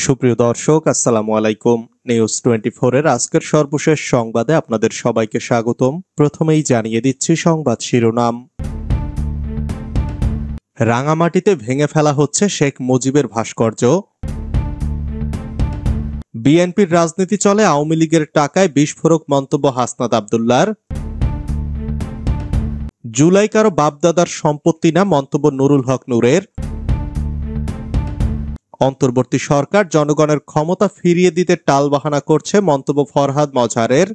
সুপ্রিয় দর্শক, আসসালামু আলাইকুম। নিউজ 24 এর আজকের সর্বশেষ সংবাদে আপনাদের সবাইকে স্বাগতম। প্রথমেই জানিয়ে দিচ্ছি সংবাদ শিরোনাম। রাঙামাটিতে ভেঙে ফেলা হচ্ছে শেখ মুজিবের ভাস্কর্য। বিএনপির রাজনীতি চলে আওয়ামী লীগের টাকায় বিস্ফোরক মন্তব্য হাসনাত আব্দুল্লাহর। জুলাই কারো বাপদাদার সম্পত্তি না মন্তব্য নুরুল হক নূরের। অন্তর্বর্তী সরকার জনগণের ক্ষমতা ফিরিয়ে দিতে টালবাহানা করছে মন্তব্য ফরহাদ মজহারের।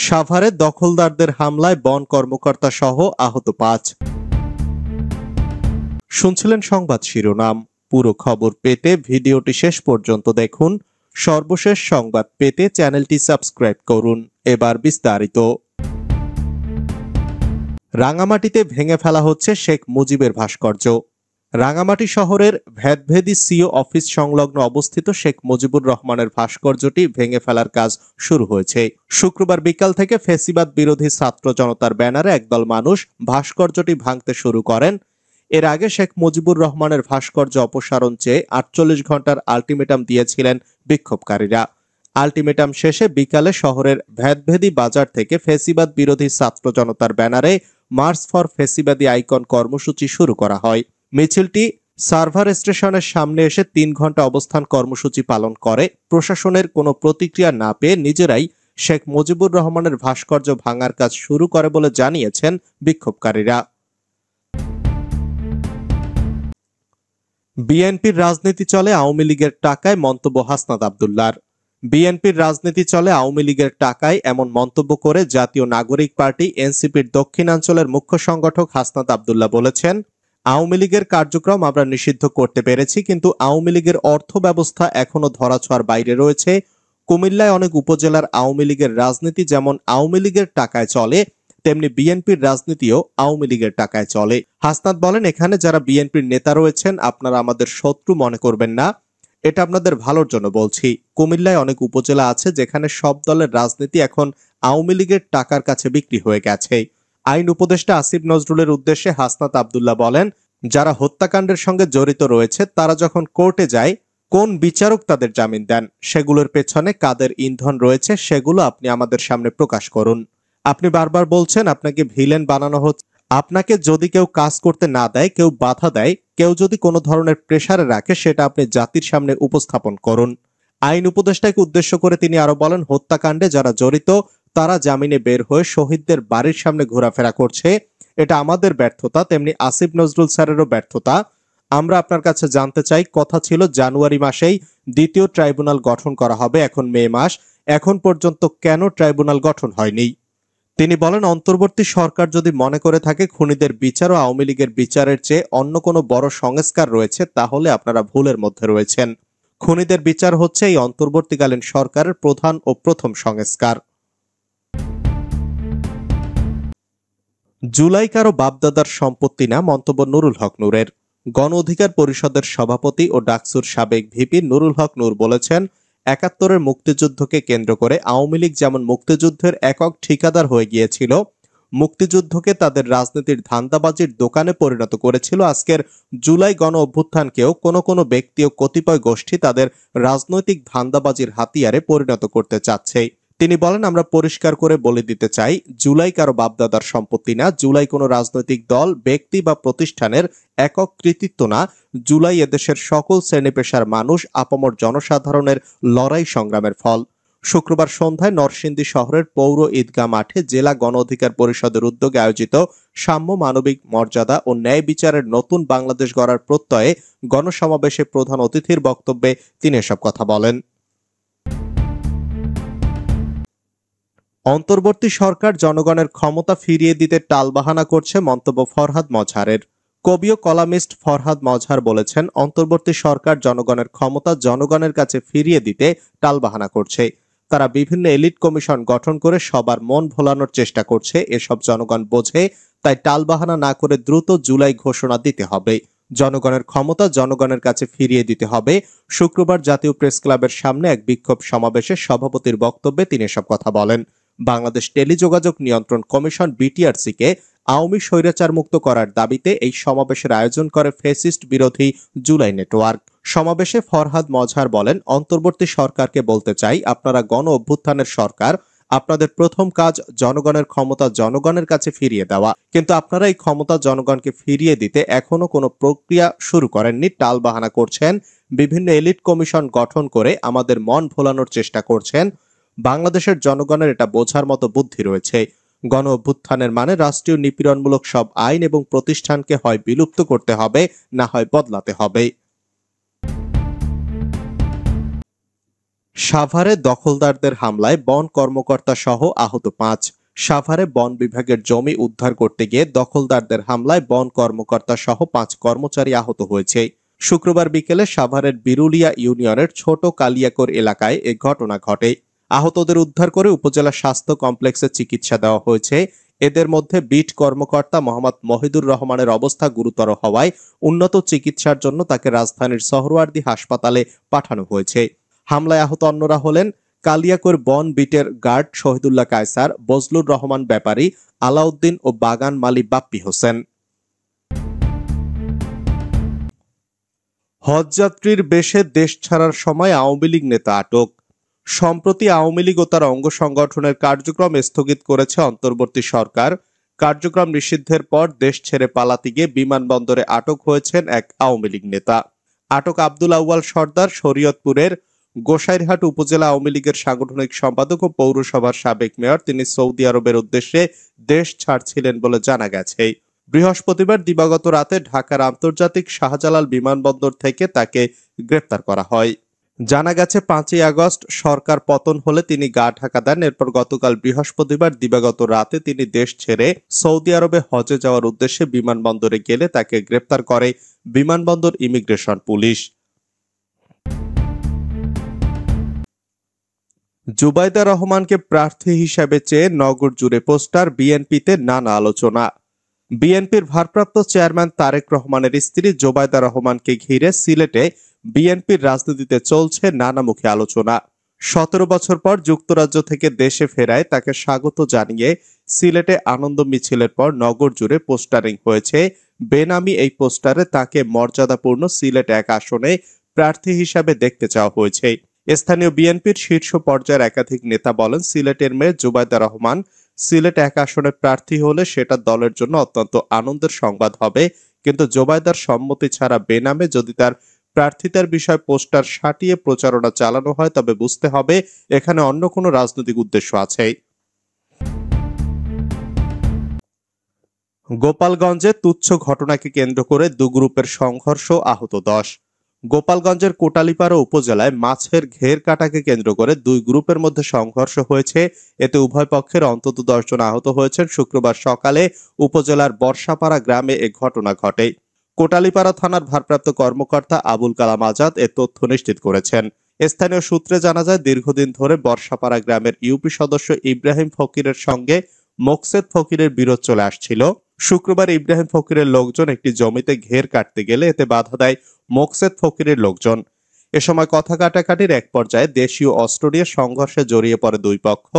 সাভারে দখলদারদের হামলায় বন কর্মকর্তা সহ আহত 5। শুনছিলেন সংবাদ শিরোনাম। পুরো খবর পেতে ভিডিওটি শেষ পর্যন্ত দেখুন। সর্বশেষ সংবাদ পেতে চ্যানেলটি সাবস্ক্রাইব করুন। এবার বিস্তারিত। রাঙামাটিতে ভেঙে ফেলা হচ্ছে শেখ মুজিবের ভাস্কর্য। রাঙামাটি শহরের ভেদভেদী সিও অফিস সংলগ্ন অবস্থিত শেখ মুজিবুর রহমানের ভাস্কর্যটি ভেঙে ফেলার কাজ শুরু হয়েছে। শুক্রবার বিকাল থেকে ফ্যাসিবাদ বিরোধী ছাত্র জনতার ব্যানারে একদল মানুষ ভাস্কর্যটি ভাঙতে শুরু করেন। এর আগে শেখ মুজিবুর রহমানের ভাস্কর্য অপসারণ চেয়ে 48 ঘন্টার আলটিমেটাম দিয়েছিলেন বিক্ষোভকারীরা। আলটিমেটাম শেষে বিকালে শহরের ভেদভেদী বাজার থেকে ফ্যাসিবাদ বিরোধী ছাত্র জনতার ব্যানারে মার্চ ফর ফ্যাসিবাদী আইকন কর্মসূচি শুরু করা হয়। মিছিলটি সার্ভার স্টেশনের সামনে এসে 3 ঘন্টা অবস্থান কর্মসূচি পালন করে। প্রশাসনের কোনো প্রতিক্রিয়া না পেয়ে নিজেরাই শেখ মুজিবুর রহমানের ভাস্কর্য ভাঙার কাজ শুরু করে বলে জানিয়েছেন বিক্ষোভকারীরা। বিএনপির রাজনীতি চলে আওয়ামী লীগের টাকায় মন্তব্য হাসনাত আব্দুল্লাহর। বিএনপির রাজনীতি চলে আওয়ামী লীগের টাকায় এমন মন্তব্য করে জাতীয় নাগরিক পার্টি এনসিপির দক্ষিণাঞ্চলের মুখ্য সংগঠক হাসনাত আব্দুল্লাহ বলেছেন, আওয়ামী লীগের কার্যক্রম আমরা নিষিদ্ধ করতে পেরেছি, কিন্তু আওয়ামী লীগের অর্থ ব্যবস্থা এখনো ধরাছোঁয়ার বাইরে রয়েছে। কুমিল্লায় অনেক উপজেলার আওয়ামী লীগের রাজনীতি যেমন আওয়ামী লীগের টাকায় চলে, তেমনি বিএনপির রাজনীতিও আওয়ামী লীগের টাকায় চলে। হাসনাত বলেন, এখানে যারা বিএনপির নেতা রয়েছেন আপনারা আমাদের শত্রু মনে করবেন না, এটা আপনাদের ভালোর জন্য বলছি। কুমিল্লায় অনেক উপজেলা আছে যেখানে সব দলের রাজনীতি এখন আওয়ামী লীগের টাকার কাছে বিক্রি হয়ে গেছে। আইন উপদেষ্টা আসিফ নজরুলের উদ্দেশ্যে হাসনাত আব্দুল্লাহ বলেন, যারা হত্যাকাণ্ডের সঙ্গে জড়িত রয়েছে তারা যখন কোর্টে যায় কোন বিচারক তাদের জামিন দেন, সেগুলোর পেছনে কাদের ইন্ধন রয়েছে সেগুলো আপনি আমাদের সামনে প্রকাশ করুন। আপনি বারবার বলছেন আপনাকে ভিলেন বানানো হচ্ছে। আপনাকে যদি কেউ কাজ করতে না দেয়, কেউ বাধা দেয়, কেউ যদি কোনো ধরনের প্রেসারে রাখে, সেটা আপনি জাতির সামনে উপস্থাপন করুন। আইন উপদেষ্টাকে উদ্দেশ্য করে তিনি আরো বলেন, হত্যাকাণ্ডে যারা জড়িত তারা জামিনে বের হয়ে শহীদদের বাড়ির সামনে ঘোরাফেরা করছে। এটা আমাদের ব্যর্থতা, তেমনি আসিফ নজরুল স্যারেরও ব্যর্থতা। আমরা আপনার কাছে জানতে চাই, কথা ছিল জানুয়ারি মাসেই দ্বিতীয় ট্রাইব্যুনাল গঠন করা হবে, এখন মে মাস, এখন পর্যন্ত কেন ট্রাইব্যুনাল গঠন হয়নি? তিনি বলেন, অন্তর্বর্তী সরকার যদি মনে করে থাকে খুনিদের বিচার ও আওয়ামী লীগের বিচারের চেয়ে অন্য কোনো বড় সংস্কার রয়েছে, তাহলে আপনারা ভুলের মধ্যে রয়েছেন। খুনিদের বিচার হচ্ছে এই অন্তর্বর্তীকালীন সরকারের প্রধান ও প্রথম সংস্কার। জুলাই কারো বাপদাদার সম্পত্তি না মন্তব্য নুরুল হক নূরের। গণ অধিকার পরিষদের সভাপতি ও ডাকসুর সাবেক ভিপি নুরুল হক নূর বলেছেন, ৭১-এর মুক্তিযুদ্ধকে কেন্দ্র করে আওয়ামী লীগ যেমন মুক্তিযুদ্ধের একক ঠিকাদার হয়ে গিয়েছিল, মুক্তিযুদ্ধকে তাদের রাজনীতির ধান্দাবাজির দোকানে পরিণত করেছিল, আজকের জুলাই গণ অভ্যুত্থানকেও কোনো কোনো ব্যক্তি ও কতিপয় গোষ্ঠী তাদের রাজনৈতিক ধান্দাবাজির হাতিয়ারে পরিণত করতে চাচ্ছে। তিনি বলেন, আমরা পরিষ্কার করে বলে দিতে চাই, জুলাই কারো বাপদাদার সম্পত্তি না, জুলাই কোনো রাজনৈতিক দল, ব্যক্তি বা প্রতিষ্ঠানের একক কৃতিত্ব না, জুলাই এদেশের সকল শ্রেণী পেশার মানুষ, আপামর জনসাধারণের লড়াই সংগ্রামের ফল। শুক্রবার সন্ধ্যায় নরসিংদী শহরের পৌর ঈদগাহ মাঠে জেলা গণ অধিকার পরিষদের উদ্যোগে আয়োজিত সাম্য, মানবিক মর্যাদা ও ন্যায় বিচারের নতুন বাংলাদেশ গড়ার প্রত্যয়ে গণসমাবেশে প্রধান অতিথির বক্তব্যে তিনি এসব কথা বলেন। অন্তর্বর্তী সরকার জনগণের ক্ষমতা ফিরিয়ে দিতে টালবাহানা করছে মন্তব্য ফরহাদ মজহারের। কবি ও কলামিস্ট ফরহাদ মজহার বলেছেন, অন্তর্বর্তী সরকার জনগণের ক্ষমতা জনগণের কাছে ফিরিয়ে দিতে টালবাহানা করছে। তারা বিভিন্ন এলিট কমিশন গঠন করে সবার মন ভোলানোর চেষ্টা করছে। এসব জনগণ বোঝে, তাই টালবাহানা না করে দ্রুত জুলাই ঘোষণা দিতে হবে। জনগণের ক্ষমতা জনগণের কাছে ফিরিয়ে দিতে হবে। শুক্রবার জাতীয় প্রেস ক্লাবের সামনে এক বিক্ষোভ সমাবেশে সভাপতির বক্তব্যে তিনি এসব কথা বলেন। বাংলাদেশ টেলিযোগাযোগ নিয়ন্ত্রণ কমিশন বিটিআরসিকে আওয়ামী স্বৈরাচার মুক্ত করার দাবিতে এই সমাবেশের আয়োজন করে ফ্যাসিস্ট বিরোধী জুলাই নেটওয়ার্ক। সমাবেশে ফরহাদ মজহার বলেন, অন্তর্বর্তী সরকারকে বলতে চাই, আপনারা গণ অভ্যুত্থানের সরকার, আপনাদের প্রথম কাজ জনগণের ক্ষমতা জনগণের কাছে ফিরিয়ে দেওয়া, কিন্তু আপনারা এই ক্ষমতা জনগণকে ফিরিয়ে দিতে এখনো কোনো প্রক্রিয়া শুরু করেননি, টালবাহানা করছেন, বিভিন্ন এলিট কমিশন গঠন করে আমাদের মন ভোলানোর চেষ্টা করছেন। বাংলাদেশের জনগণের এটা বোঝার মতো বুদ্ধি রয়েছে। গণ অভ্যুত্থানের মানে রাষ্ট্রীয় নিপীড়নমূলক সব আইন এবং প্রতিষ্ঠানকে হয় বিলুপ্ত করতে হবে, না হয় বদলাতে হবে। সাভারে দখলদারদের হামলায় বন কর্মকর্তা সহ আহত 5। সাভারে বন বিভাগের জমি উদ্ধার করতে গিয়ে দখলদারদের হামলায় বন কর্মকর্তা সহ 5 কর্মচারী আহত হয়েছে। শুক্রবার বিকেলে সাভারের বিরুলিয়া ইউনিয়নের ছোট কালিয়াকোর এলাকায় এ ঘটনা ঘটে। আহতদের উদ্ধার করে উপজেলা স্বাস্থ্য কমপ্লেক্সে চিকিৎসা দেওয়া হয়েছে। এদের মধ্যে বিট কর্মকর্তা মোহাম্মদ মহিদুর রহমানের অবস্থা গুরুতর হওয়ায় উন্নত চিকিৎসার জন্য তাকে রাজধানীর সোহরাওয়ার্দী হাসপাতালে পাঠানো হয়েছে। হামলায় আহত অন্যরা হলেন কালিয়াকৈর বন বিটের গার্ড শহীদুল্লাহ কায়সার, বজলুর রহমান ব্যাপারী, আলাউদ্দিন ও বাগান মালি বাপ্পি হোসেন। হজযাত্রীর বেশে দেশ ছাড়ার সময় আওয়ামী লীগ নেতা আটক। সম্প্রতি আওয়ামী লীগ ও তার অঙ্গ সংগঠনের কার্যক্রম স্থগিত করেছে অন্তর্বর্তী সরকার। কার্যক্রম নিষিদ্ধের পর দেশ ছেড়ে পালাতে গিয়ে বিমানবন্দরে আটক হয়েছেন এক আওয়ামী লীগ নেতা। আটক আব্দুল আউয়াল সর্দার শরীয়তপুরের গোসাইরহাট উপজেলা আওয়ামী লীগের সাংগঠনিক সম্পাদক ও পৌরসভার সাবেক মেয়র। তিনি সৌদি আরবের উদ্দেশ্যে দেশ ছাড়ছিলেন বলে জানা গেছে। বৃহস্পতিবার দিবাগত রাতে ঢাকার আন্তর্জাতিক শাহজালাল বিমানবন্দর থেকে তাকে গ্রেপ্তার করা হয়। জানা গেছে 5ই আগস্ট সরকার পতন হলে তিনি গা ঢাকা দেন। এরপর গতকাল বৃহস্পতিবার দিবাগত রাতে তিনি দেশ ছেড়ে সৌদি আরবে হজে যাওয়ার উদ্দেশ্যে বিমানবন্দরে গেলে তাকে গ্রেপ্তার করে বিমানবন্দর ইমিগ্রেশন পুলিশ। জুবাইদা রহমানকে প্রার্থী হিসেবে চেয়ে নগর জুড়ে পোস্টার, বিএনপিতে নানা আলোচনা। বিএনপির ভারপ্রাপ্ত চেয়ারম্যান তারেক রহমানের স্ত্রী জুবাইদা রহমানকে ঘিরে সিলেটে বিএনপির রাজনীতিতে চলছে নানামুখী আলোচনা। 17 বছর পর যুক্তরাজ্য থেকে দেশে ফেরায় তাকে স্বাগত জানিয়ে সিলেটে আনন্দ মিছিলের পর নগর জুড়ে পোস্টারিং হয়েছে। বেনামি এই পোস্টারে তাকে মর্যাদাপূর্ণ সিলেট 1 আসনে প্রার্থী হিসাবে দেখতে চাওয়া হয়েছে। স্থানীয় বিএনপির শীর্ষ পর্যায়ের একাধিক নেতা বলেন, সিলেটের মেয়ে জুবাইদা রহমান সিলেট 1 আসনে প্রার্থী হলে সেটা দলের জন্য অত্যন্ত আনন্দের সংবাদ হবে, কিন্তু জুবাইদার সম্মতি ছাড়া বেনামে যদি তার প্রার্থিতার বিষয়ে পোস্টার সাটিয়ে প্রচারণা চালানো হয় তবে বুঝতে হবে এখানে অন্য কোনো রাজনৈতিক উদ্দেশ্য আছে। গোপালগঞ্জে তুচ্ছ ঘটনাকে কেন্দ্র করে 2 গ্রুপের সংঘর্ষ, আহত 10। গোপালগঞ্জের কোটালীপাড়া উপজেলায় মাছের ঘের কাটাকে কেন্দ্র করে 2 গ্রুপের মধ্যে সংঘর্ষ হয়েছে। এতে উভয় পক্ষের অন্তত 10 জন আহত হয়েছেন। শুক্রবার সকালে উপজেলার বর্ষাপাড়া গ্রামে এ ঘটনা ঘটে। কোটালীপাড়া থানার ভারপ্রাপ্ত কর্মকর্তা আবুল কালাম আজাদ এ তথ্য নিশ্চিত করেছেন। স্থানীয় সূত্রে জানা যায়, দীর্ঘদিন ধরে বর্ষাপাড়া গ্রামের ইউপি সদস্য ইব্রাহিম ফকিরের সঙ্গে মোকসেদ ফকিরের বিরোধ চলে আসছিল। শুক্রবার ইব্রাহিম ফকিরের লোকজন একটি জমিতে ঘের কাটতে গেলে এতে বাধা দেয় মোকসেদ ফকিরের লোকজন। এ সময় কথা কাটাকাটির এক পর্যায়ে দেশীয় অস্ত্র নিয়ে সংঘর্ষে জড়িয়ে পড়ে 2 পক্ষ।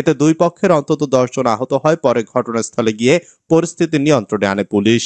এতে 2 পক্ষের অন্তত 10 জন আহত হয়। পরে ঘটনাস্থলে গিয়ে পরিস্থিতি নিয়ন্ত্রণে আনে পুলিশ।